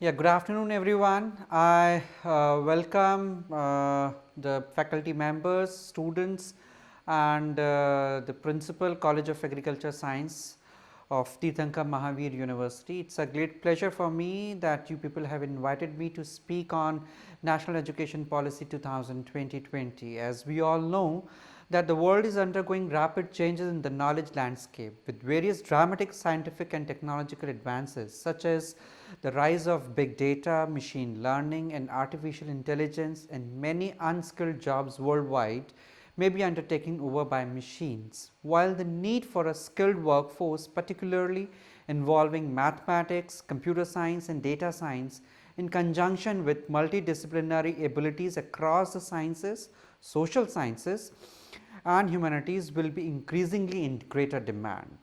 Yeah, good afternoon everyone. I welcome the faculty members, students and the principal College of Agriculture Science of Tirthankar Mahavir University. It's a great pleasure for me that you people have invited me to speak on National Education Policy 2020. As we all know that the world is undergoing rapid changes in the knowledge landscape with various dramatic scientific and technological advances such as the rise of big data, machine learning and artificial intelligence, and many unskilled jobs worldwide may be undertaken over by machines, while the need for a skilled workforce, particularly involving mathematics, computer science and data science in conjunction with multidisciplinary abilities across the sciences, social sciences and humanities will be increasingly in greater demand.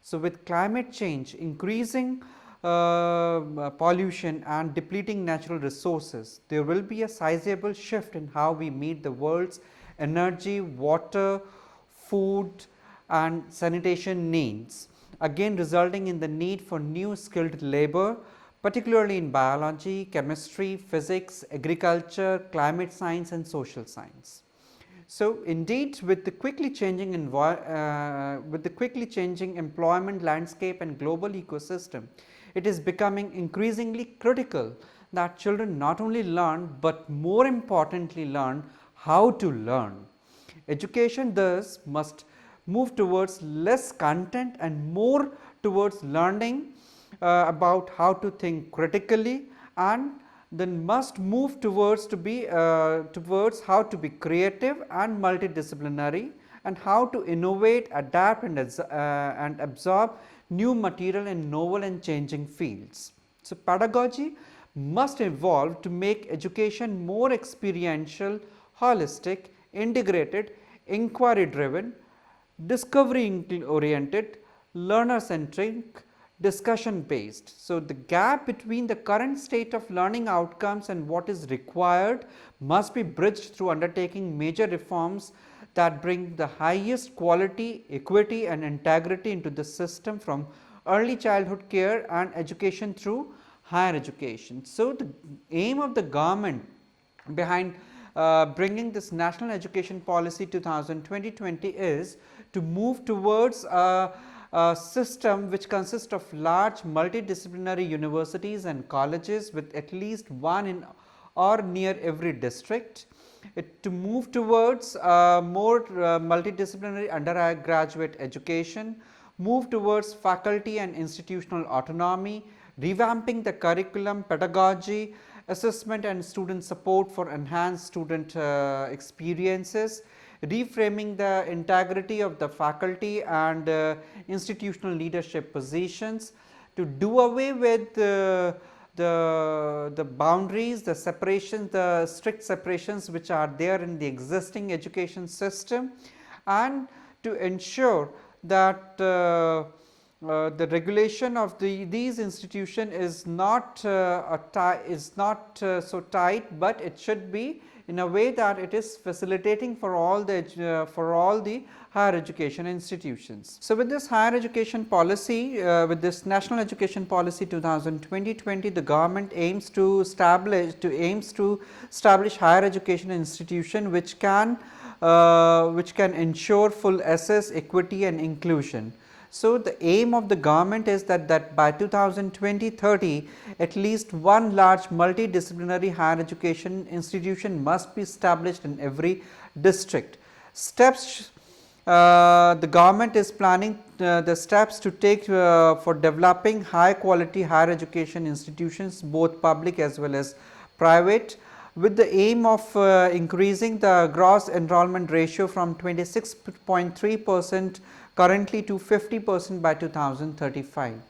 So, with climate change increasing pollution and depleting natural resources, there will be a sizable shift in how we meet the world's energy, water, food and sanitation needs, again resulting in the need for new skilled labor, particularly in biology, chemistry, physics, agriculture, climate science and social science. So, indeed with the quickly changing employment landscape and global ecosystem, it is becoming increasingly critical that children not only learn, but more importantly learn how to learn. Education thus must move towards less content and more towards learning about how to think critically, and then must move towards towards how to be creative and multidisciplinary, and how to innovate, adapt and absorb new material in novel and changing fields. So, pedagogy must evolve to make education more experiential, holistic, integrated, inquiry driven, discovery oriented, learner centric, discussion based. So, the gap between the current state of learning outcomes and what is required must be bridged through undertaking major reforms that bring the highest quality, equity and integrity into the system from early childhood care and education through higher education. So, the aim of the government behind bringing this National Education Policy 2020 is to move towards a system which consists of large multidisciplinary universities and colleges with at least one in or near every district. To move towards more multidisciplinary undergraduate education, move towards faculty and institutional autonomy, revamping the curriculum, pedagogy, assessment and student support for enhanced student experiences, reframing the integrity of the faculty and institutional leadership positions, to do away with the boundaries, the separations, the strict separations which are there in the existing education system, and to ensure that the regulation of these institutions is not so tight, but it should be in a way that it is facilitating for all the higher education institutions. So, with this higher education policy, with this National Education Policy 2020, the government aims to establish higher education institution which can ensure full access, equity and inclusion. So, the aim of the government is that by 2020-30 at least one large multidisciplinary higher education institution must be established in every district. Steps the government is planning the steps to take for developing high quality higher education institutions, both public as well as private, with the aim of increasing the gross enrollment ratio from 26.3% currently to 50% by 2035.